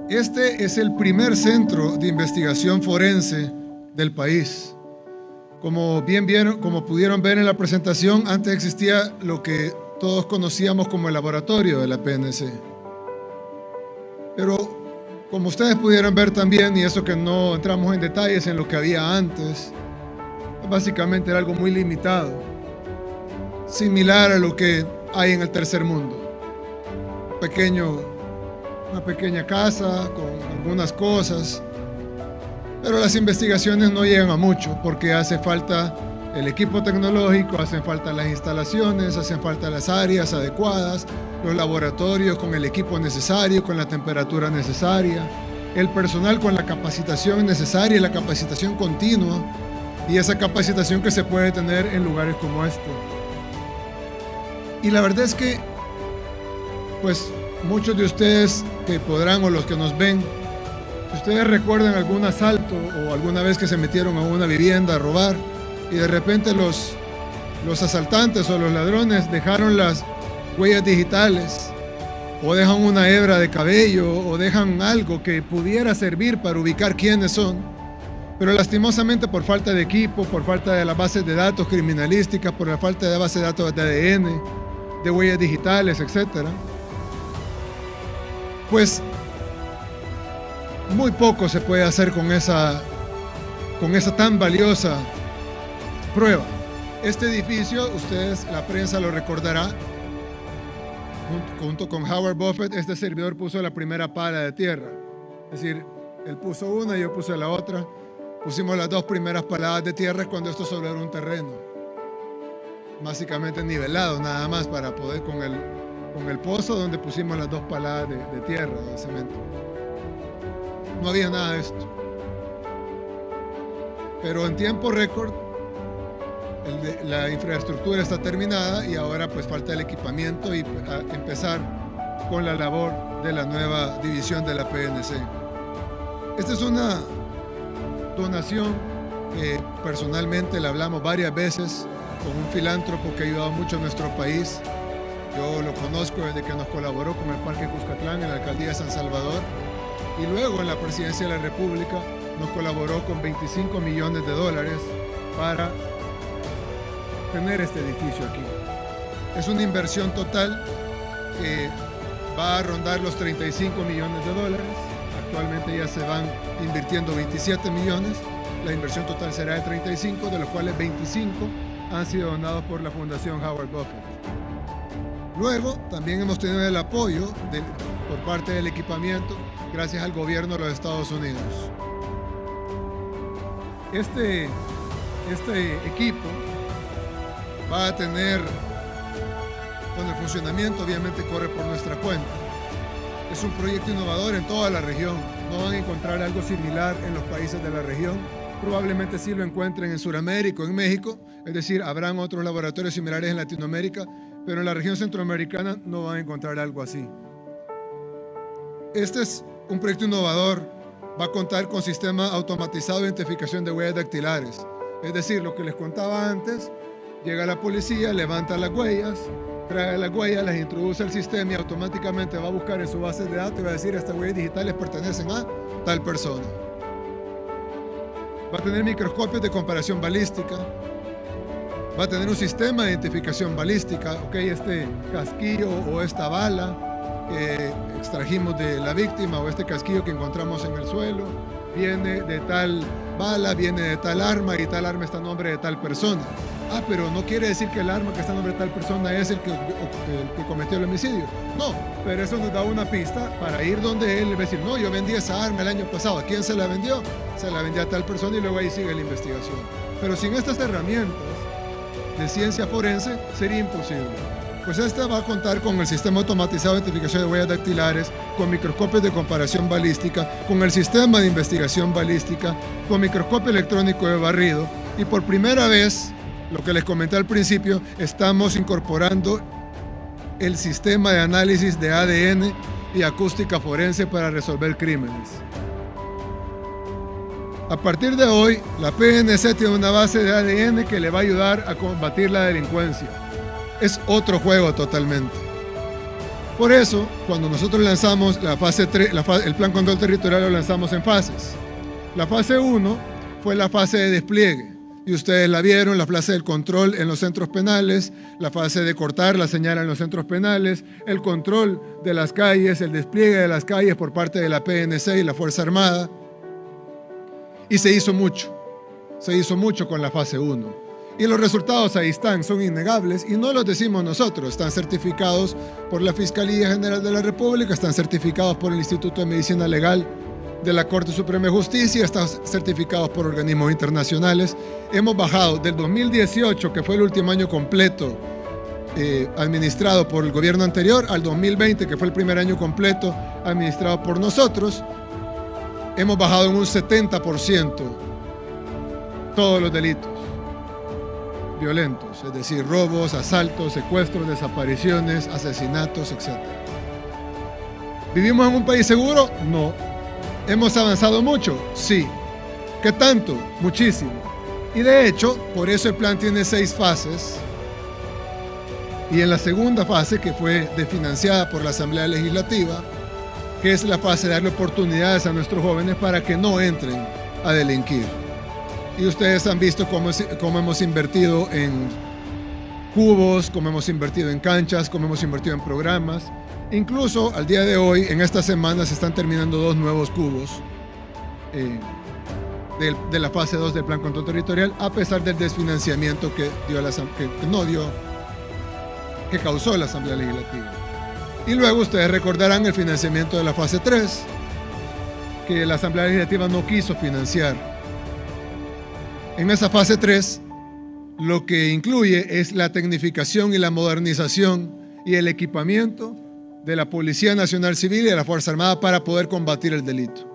Este es el primer centro de investigación forense del país. Como pudieron ver en la presentación, antes existía lo que todos conocíamos como el laboratorio de la PNC. Pero como ustedes pudieron ver también, y eso que no entramos en detalles en lo que había antes, básicamente era algo muy limitado, similar a lo que hay en el tercer mundo. Una pequeña casa con algunas cosas, pero las investigaciones no llegan a mucho porque hace falta el equipo tecnológico, hacen falta las instalaciones, hacen falta las áreas adecuadas, los laboratorios con el equipo necesario, con la temperatura necesaria, el personal con la capacitación necesaria y la capacitación continua, y esa capacitación que se puede tener en lugares como este. Y la verdad es que, pues, muchos de ustedes que podrán, o los que nos ven, si ustedes recuerdan algún asalto o alguna vez que se metieron a una vivienda a robar y de repente los asaltantes o los ladrones dejaron las huellas digitales o dejan una hebra de cabello o dejan algo que pudiera servir para ubicar quiénes son, pero lastimosamente por falta de equipo, por falta de las bases de datos criminalísticas, por la falta de bases de datos de ADN, de huellas digitales, etcétera, pues muy poco se puede hacer con esa tan valiosa prueba. Este edificio, ustedes, la prensa lo recordará, junto con Howard Buffett, este servidor puso la primera pala de tierra. Es decir, él puso una y yo puse la otra. Pusimos las dos primeras paladas de tierra cuando esto solo era un terreno, básicamente nivelado nada más, para poder con el pozo donde pusimos las dos paladas de tierra, de cemento. No había nada de esto. Pero en tiempo récord, la infraestructura está terminada y ahora pues falta el equipamiento y empezar con la labor de la nueva división de la PNC. Esta es una donación que personalmente le hablamos varias veces con un filántropo que ha ayudado mucho a nuestro país. Yo lo conozco desde que nos colaboró con el Parque Cuscatlán en la Alcaldía de San Salvador y luego en la Presidencia de la República nos colaboró con $25 millones para tener este edificio aquí. Es una inversión total que va a rondar los $35 millones. Actualmente ya se van invirtiendo 27 millones. La inversión total será de 35, de los cuales 25 han sido donados por la Fundación Howard Buffett. Luego, también hemos tenido el apoyo por parte del equipamiento, gracias al gobierno de los Estados Unidos. Este equipo va a tener, bueno, el funcionamiento obviamente corre por nuestra cuenta. Es un proyecto innovador en toda la región. No van a encontrar algo similar en los países de la región. Probablemente sí lo encuentren en Sudamérica o en México, es decir, habrán otros laboratorios similares en Latinoamérica, pero en la región centroamericana no van a encontrar algo así. Este es un proyecto innovador, va a contar con sistema automatizado de identificación de huellas dactilares. Es decir, lo que les contaba antes, llega la policía, levanta las huellas, trae las huellas, las introduce al sistema y automáticamente va a buscar en su base de datos y va a decir, estas huellas digitales pertenecen a tal persona. Va a tener microscopios de comparación balística, va a tener un sistema de identificación balística, ok, este casquillo o esta bala que extrajimos de la víctima o este casquillo que encontramos en el suelo, viene de tal bala, viene de tal arma y tal arma está a nombre de tal persona. Ah, pero no quiere decir que el arma que está a nombre de tal persona es el que cometió el homicidio. No, pero eso nos da una pista para ir donde él y decir, no, yo vendí esa arma el año pasado. ¿A quién se la vendió? Se la vendió a tal persona y luego ahí sigue la investigación. Pero sin estas herramientas de ciencia forense sería imposible. Pues esta va a contar con el sistema automatizado de identificación de huellas dactilares, con microscopios de comparación balística, con el sistema de investigación balística, con microscopio electrónico de barrido y por primera vez, lo que les comenté al principio, estamos incorporando el sistema de análisis de ADN y acústica forense para resolver crímenes. A partir de hoy, la PNC tiene una base de ADN que le va a ayudar a combatir la delincuencia. Es otro juego totalmente. Por eso, cuando nosotros lanzamos la fase 3, el plan control territorial lo lanzamos en fases. La fase 1 fue la fase de despliegue. Y ustedes la vieron, la fase del control en los centros penales, la fase de cortar la señal en los centros penales, el control de las calles, el despliegue de las calles por parte de la PNC y la Fuerza Armada. Y se hizo mucho con la fase 1. Y los resultados ahí están, son innegables y no los decimos nosotros, están certificados por la Fiscalía General de la República, están certificados por el Instituto de Medicina Legal de la Corte Suprema de Justicia, están certificados por organismos internacionales. Hemos bajado del 2018, que fue el último año completo administrado por el gobierno anterior, al 2020, que fue el primer año completo administrado por nosotros. Hemos bajado en un 70% todos los delitos violentos, es decir, robos, asaltos, secuestros, desapariciones, asesinatos, etc. ¿Vivimos en un país seguro? No. ¿Hemos avanzado mucho? Sí. ¿Qué tanto? Muchísimo. Y de hecho, por eso el plan tiene 6 fases. Y en la segunda fase, que fue desfinanciada por la Asamblea Legislativa, que es la fase de darle oportunidades a nuestros jóvenes para que no entren a delinquir. Y ustedes han visto cómo hemos invertido en cubos, cómo hemos invertido en canchas, cómo hemos invertido en programas. Incluso al día de hoy, en esta semana, se están terminando 2 nuevos cubos de la fase 2 del Plan Control Territorial, a pesar del desfinanciamiento que causó la Asamblea Legislativa. Y luego ustedes recordarán el financiamiento de la fase 3, que la Asamblea Legislativa no quiso financiar. En esa fase 3, lo que incluye es la tecnificación y la modernización y el equipamiento de la Policía Nacional Civil y de la Fuerza Armada para poder combatir el delito.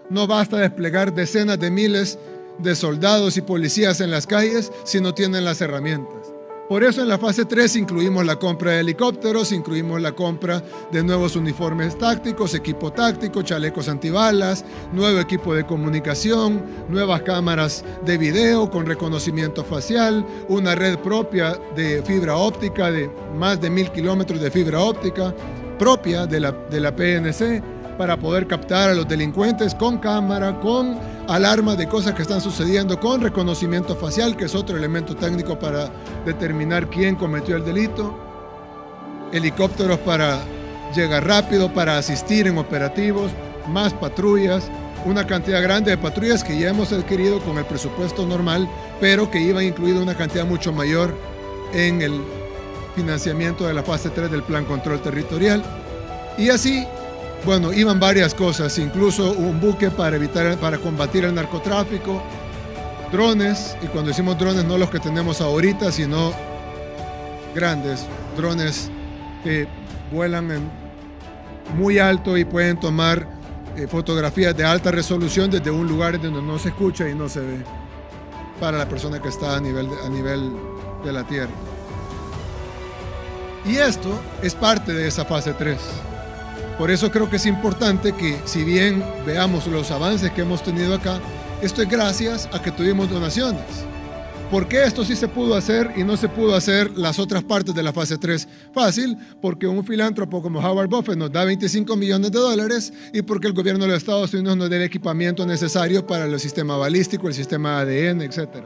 No basta desplegar decenas de miles de soldados y policías en las calles si no tienen las herramientas. Por eso en la fase 3 incluimos la compra de helicópteros, incluimos la compra de nuevos uniformes tácticos, equipo táctico, chalecos antibalas, nuevo equipo de comunicación, nuevas cámaras de video con reconocimiento facial, una red propia de fibra óptica de más de 1000 kilómetros de fibra óptica propia de la PNC para poder captar a los delincuentes con cámara, con alarmas de cosas que están sucediendo, con reconocimiento facial, que es otro elemento técnico para determinar quién cometió el delito, helicópteros para llegar rápido, para asistir en operativos, más patrullas, una cantidad grande de patrullas que ya hemos adquirido con el presupuesto normal, pero que iban incluido una cantidad mucho mayor en el financiamiento de la fase 3 del Plan Control Territorial. Y así, bueno, iban varias cosas, incluso un buque para combatir el narcotráfico, drones, y cuando decimos drones no los que tenemos ahorita, sino grandes, drones que vuelan muy alto y pueden tomar fotografías de alta resolución desde un lugar donde no se escucha y no se ve, para la persona que está a nivel de la Tierra. Y esto es parte de esa fase 3. Por eso creo que es importante que, si bien veamos los avances que hemos tenido acá, esto es gracias a que tuvimos donaciones. ¿Por qué esto sí se pudo hacer y no se pudo hacer las otras partes de la fase 3? Fácil, porque un filántropo como Howard Buffett nos da $25 millones y porque el gobierno de los Estados Unidos nos da el equipamiento necesario para el sistema balístico, el sistema ADN, etc.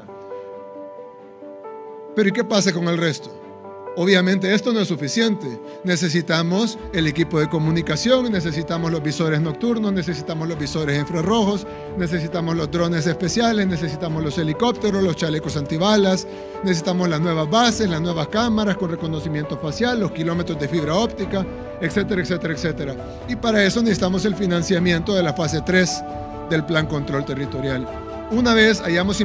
Pero ¿y qué pasa con el resto? Obviamente esto no es suficiente. Necesitamos el equipo de comunicación, necesitamos los visores nocturnos, necesitamos los visores infrarrojos, necesitamos los drones especiales, necesitamos los helicópteros, los chalecos antibalas, necesitamos las nuevas bases, las nuevas cámaras con reconocimiento facial, los kilómetros de fibra óptica, etcétera, etcétera, etcétera. Y para eso necesitamos el financiamiento de la fase 3 del Plan Control Territorial. Una vez hayamos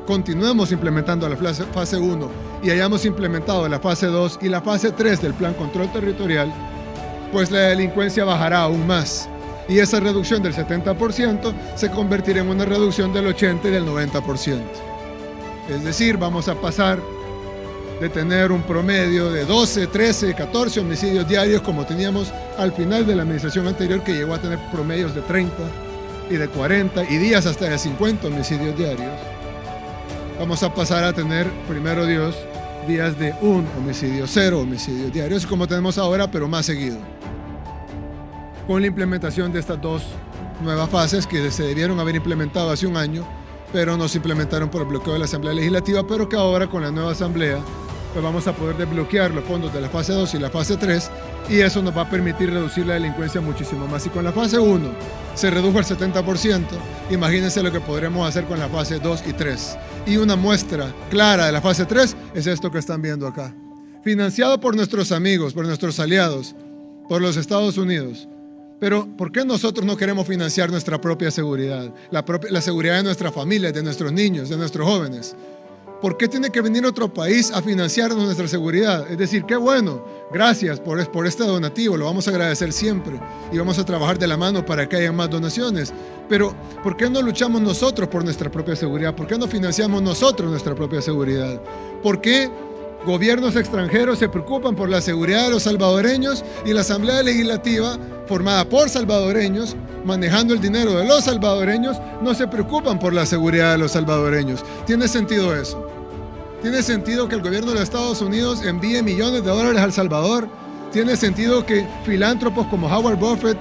continuemos implementando la fase 1 y hayamos implementado la fase 2 y la fase 3 del Plan Control Territorial, pues la delincuencia bajará aún más. Y esa reducción del 70% se convertirá en una reducción del 80% y del 90%. Es decir, vamos a pasar de tener un promedio de 12, 13, 14 homicidios diarios como teníamos al final de la administración anterior, que llegó a tener promedios de 30 y de 40 y días hasta de 50 homicidios diarios. Vamos a pasar a tener, primero Dios, días de 1 homicidio, 0 homicidios diarios, como tenemos ahora, pero más seguido. Con la implementación de estas dos nuevas fases que se debieron haber implementado hace un año, pero no se implementaron por el bloqueo de la Asamblea Legislativa, pero que ahora con la nueva Asamblea pues vamos a poder desbloquear los fondos de la fase 2 y la fase 3, y eso nos va a permitir reducir la delincuencia muchísimo más. Y con la fase 1 se redujo el 70%, imagínense lo que podremos hacer con la fase 2 y 3. Y una muestra clara de la fase 3 es esto que están viendo acá. Financiado por nuestros amigos, por nuestros aliados, por los Estados Unidos. Pero ¿por qué nosotros no queremos financiar nuestra propia seguridad? La seguridad de nuestra familia, de nuestros niños, de nuestros jóvenes. ¿Por qué tiene que venir otro país a financiarnos nuestra seguridad? Es decir, qué bueno, gracias por este donativo, lo vamos a agradecer siempre y vamos a trabajar de la mano para que haya más donaciones. Pero, ¿por qué no luchamos nosotros por nuestra propia seguridad? ¿Por qué no financiamos nosotros nuestra propia seguridad? ¿Por qué gobiernos extranjeros se preocupan por la seguridad de los salvadoreños y la Asamblea Legislativa, formada por salvadoreños, manejando el dinero de los salvadoreños, no se preocupan por la seguridad de los salvadoreños? ¿Tiene sentido eso? ¿Tiene sentido que el gobierno de los Estados Unidos envíe millones de dólares a El Salvador? ¿Tiene sentido que filántropos como Howard Buffett,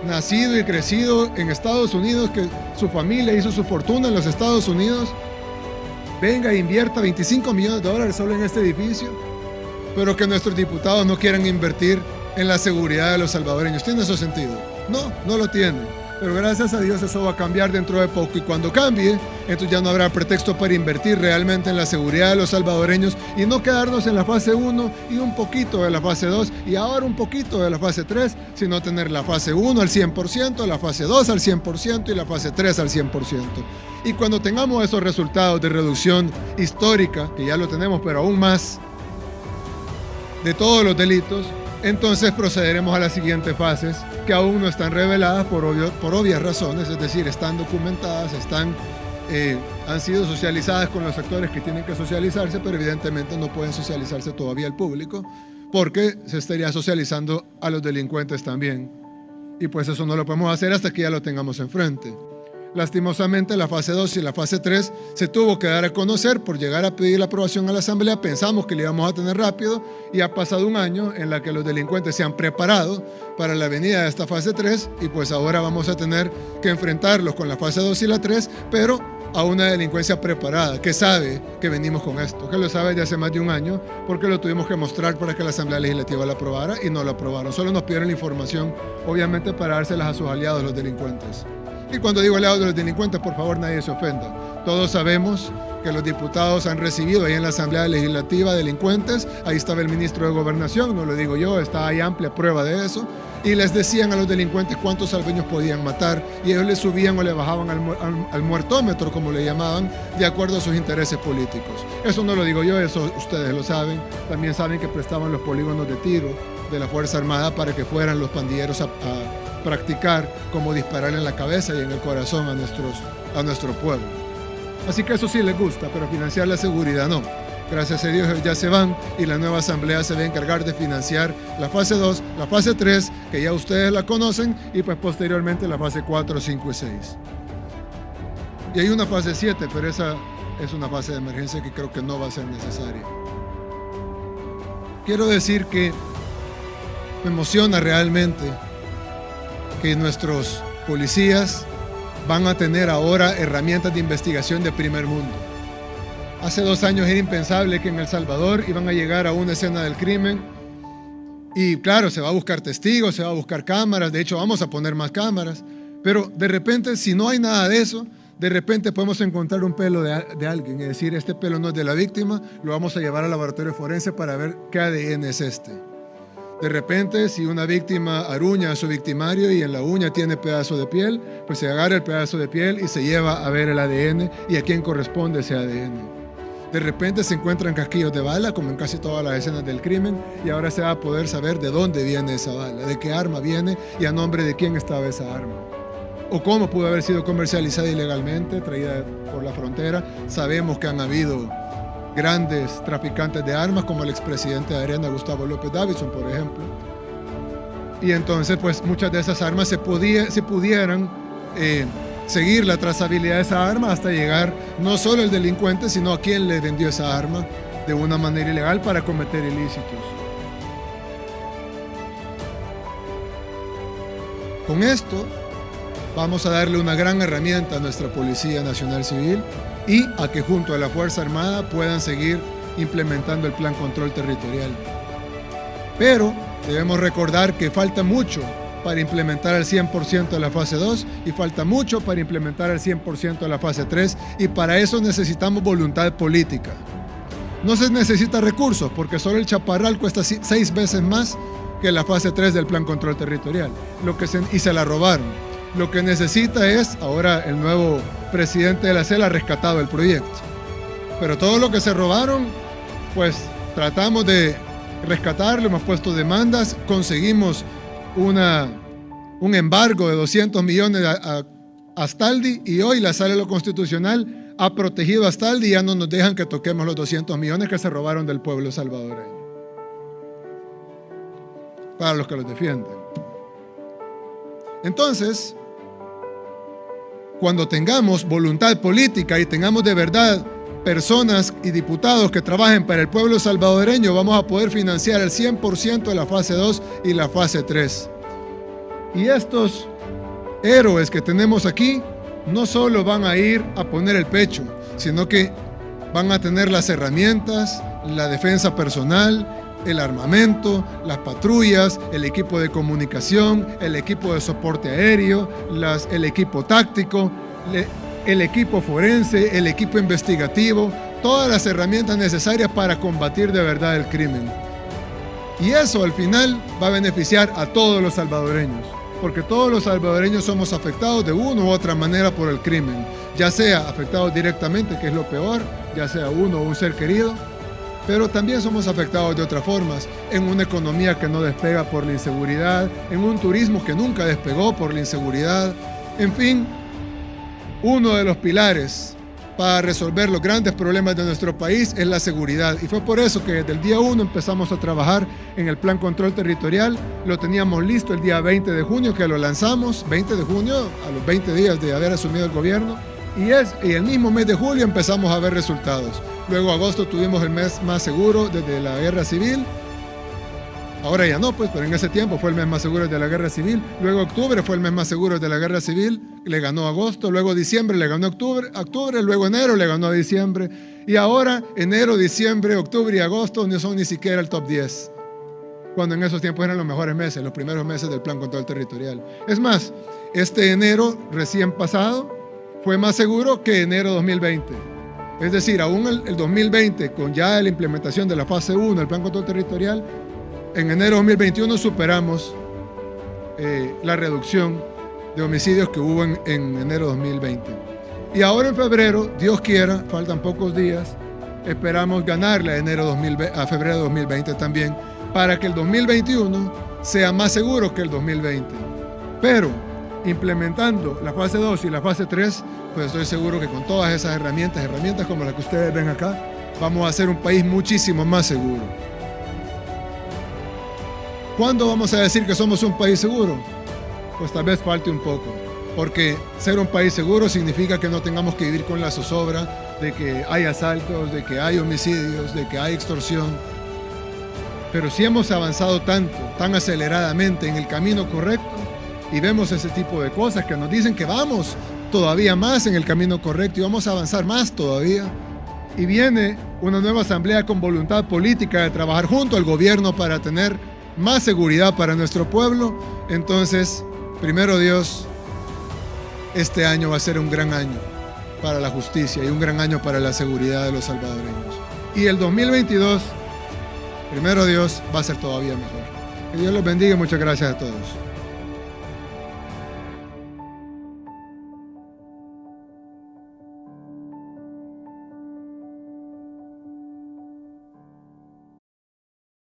nacido y crecido en Estados Unidos, que su familia hizo su fortuna en los Estados Unidos, venga e invierta $25 millones solo en este edificio, pero que nuestros diputados no quieran invertir en la seguridad de los salvadoreños? ¿Tiene eso sentido? No, no lo tiene. Pero gracias a Dios eso va a cambiar dentro de poco, y cuando cambie, entonces ya no habrá pretexto para invertir realmente en la seguridad de los salvadoreños y no quedarnos en la fase 1 y un poquito de la fase 2 y ahora un poquito de la fase 3, sino tener la fase 1 al 100%, la fase 2 al 100% y la fase 3 al 100%. Y cuando tengamos esos resultados de reducción histórica, que ya lo tenemos, pero aún más, de todos los delitos, entonces procederemos a las siguientes fases, que aún no están reveladas por obvias razones, es decir, están documentadas, han sido socializadas con los actores que tienen que socializarse, pero evidentemente no pueden socializarse todavía al público, porque se estaría socializando a los delincuentes también. Y pues eso no lo podemos hacer hasta que ya lo tengamos enfrente. Lastimosamente, la fase 2 y la fase 3 se tuvo que dar a conocer por llegar a pedir la aprobación a la Asamblea. Pensamos que le íbamos a tener rápido y ha pasado un año en la que los delincuentes se han preparado para la venida de esta fase 3 y pues ahora vamos a tener que enfrentarlos con la fase 2 y la 3, pero a una delincuencia preparada, que sabe que venimos con esto, que lo sabe desde hace más de un año, porque lo tuvimos que mostrar para que la Asamblea Legislativa la aprobara y no la aprobaron. Solo nos pidieron la información, obviamente, para dárselas a sus aliados, los delincuentes. Y cuando digo aliados de los delincuentes, por favor, nadie se ofenda. Todos sabemos que los diputados han recibido ahí en la Asamblea Legislativa delincuentes. Ahí estaba el ministro de Gobernación, no lo digo yo, está ahí amplia prueba de eso. Y les decían a los delincuentes cuántos salveños podían matar y ellos les subían o le bajaban al muertómetro, como le llamaban, de acuerdo a sus intereses políticos. Eso no lo digo yo, eso ustedes lo saben. También saben que prestaban los polígonos de tiro de la Fuerza Armada para que fueran los pandilleros a practicar cómo disparar en la cabeza y en el corazón a nuestro pueblo. Así que eso sí les gusta, pero financiar la seguridad no. Gracias a Dios ya se van y la nueva asamblea se va a encargar de financiar la fase 2, la fase 3, que ya ustedes la conocen, y pues posteriormente la fase 4, 5 y 6. Y hay una fase 7, pero esa es una fase de emergencia que creo que no va a ser necesaria. Quiero decir que me emociona realmente que nuestros policías van a tener ahora herramientas de investigación de primer mundo. Hace 2 años era impensable que en El Salvador iban a llegar a una escena del crimen y claro, se va a buscar testigos, se va a buscar cámaras, de hecho vamos a poner más cámaras, pero de repente si no hay nada de eso, de repente podemos encontrar un pelo de alguien y decir, este pelo no es de la víctima, lo vamos a llevar al laboratorio forense para ver qué ADN es este. De repente, si una víctima aruña a su victimario y en la uña tiene pedazo de piel, pues se agarra el pedazo de piel y se lleva a ver el ADN y a quién corresponde ese ADN. De repente se encuentran casquillos de bala, como en casi todas las escenas del crimen, y ahora se va a poder saber de dónde viene esa bala, de qué arma viene y a nombre de quién estaba esa arma. O cómo pudo haber sido comercializada ilegalmente, traída por la frontera. Sabemos que han habido grandes traficantes de armas, como el expresidente de Arena, Gustavo López Davidson, por ejemplo. Y entonces, pues muchas de esas armas se pudieran seguir la trazabilidad de esa arma hasta llegar no solo al delincuente, sino a quien le vendió esa arma de una manera ilegal para cometer ilícitos. Con esto vamos a darle una gran herramienta a nuestra Policía Nacional Civil y a que junto a la Fuerza Armada puedan seguir implementando el Plan Control Territorial. Pero debemos recordar que falta mucho para implementar al 100% de la fase 2 y falta mucho para implementar al 100% de la fase 3 y para eso necesitamos voluntad política. No se necesita recursos porque solo el Chaparral cuesta 6 veces más que la fase 3 del Plan Control Territorial y se la robaron. Lo que necesita es, ahora el nuevo presidente de la CEL ha rescatado el proyecto. Pero todo lo que se robaron, pues tratamos de rescatarlo, hemos puesto demandas, conseguimos un embargo de 200 millones a Astaldi y hoy la Sala de lo Constitucional ha protegido a Astaldi y ya no nos dejan que toquemos los 200 millones que se robaron del pueblo salvadoreño. Para los que los defienden. Entonces, cuando tengamos voluntad política y tengamos de verdad personas y diputados que trabajen para el pueblo salvadoreño, vamos a poder financiar el 100% de la fase 2 y la fase 3. Y estos héroes que tenemos aquí no solo van a ir a poner el pecho, sino que van a tener las herramientas, la defensa personal, el armamento, las patrullas, el equipo de comunicación, el equipo de soporte aéreo, el equipo táctico, el equipo forense, el equipo investigativo, todas las herramientas necesarias para combatir de verdad el crimen. Y eso al final va a beneficiar a todos los salvadoreños, porque todos los salvadoreños somos afectados de una u otra manera por el crimen, ya sea afectados directamente, que es lo peor, ya sea uno o un ser querido, pero también somos afectados de otras formas, en una economía que no despega por la inseguridad, en un turismo que nunca despegó por la inseguridad. En fin, uno de los pilares para resolver los grandes problemas de nuestro país es la seguridad. Y fue por eso que desde el día 1 empezamos a trabajar en el Plan Control Territorial. Lo teníamos listo el día 20 de junio, que lo lanzamos, 20 de junio, a los 20 días de haber asumido el gobierno. Y el mismo mes de julio empezamos a ver resultados. Luego agosto tuvimos el mes más seguro desde la guerra civil. Ahora ya no, pues, pero en ese tiempo fue el mes más seguro de la guerra civil. Luego octubre fue el mes más seguro de la guerra civil, le ganó agosto. Luego diciembre le ganó octubre, luego enero le ganó a diciembre. Y ahora enero, diciembre, octubre y agosto no son ni siquiera el top 10. Cuando en esos tiempos eran los mejores meses, los primeros meses del Plan Control Territorial. Es más, este enero recién pasado fue más seguro que enero 2020. Es decir, aún el 2020, con ya la implementación de la fase 1 del Plan Control Territorial, en enero 2021 superamos la reducción de homicidios que hubo en enero 2020. Y ahora en febrero, Dios quiera, faltan pocos días, esperamos ganarle a febrero 2020 también, para que el 2021 sea más seguro que el 2020. Pero implementando la fase 2 y la fase 3, pues estoy seguro que con todas esas herramientas como las que ustedes ven acá, vamos a ser un país muchísimo más seguro. ¿Cuándo vamos a decir que somos un país seguro? Pues tal vez falte un poco, porque ser un país seguro significa que no tengamos que vivir con la zozobra de que hay asaltos, de que hay homicidios, de que hay extorsión. Pero si hemos avanzado tanto, tan aceleradamente en el camino correcto, y vemos ese tipo de cosas que nos dicen que vamos todavía más en el camino correcto y vamos a avanzar más todavía, y viene una nueva asamblea con voluntad política de trabajar junto al gobierno para tener más seguridad para nuestro pueblo, entonces, primero Dios, este año va a ser un gran año para la justicia y un gran año para la seguridad de los salvadoreños. Y el 2022, primero Dios, va a ser todavía mejor. Que Dios los bendiga y muchas gracias a todos.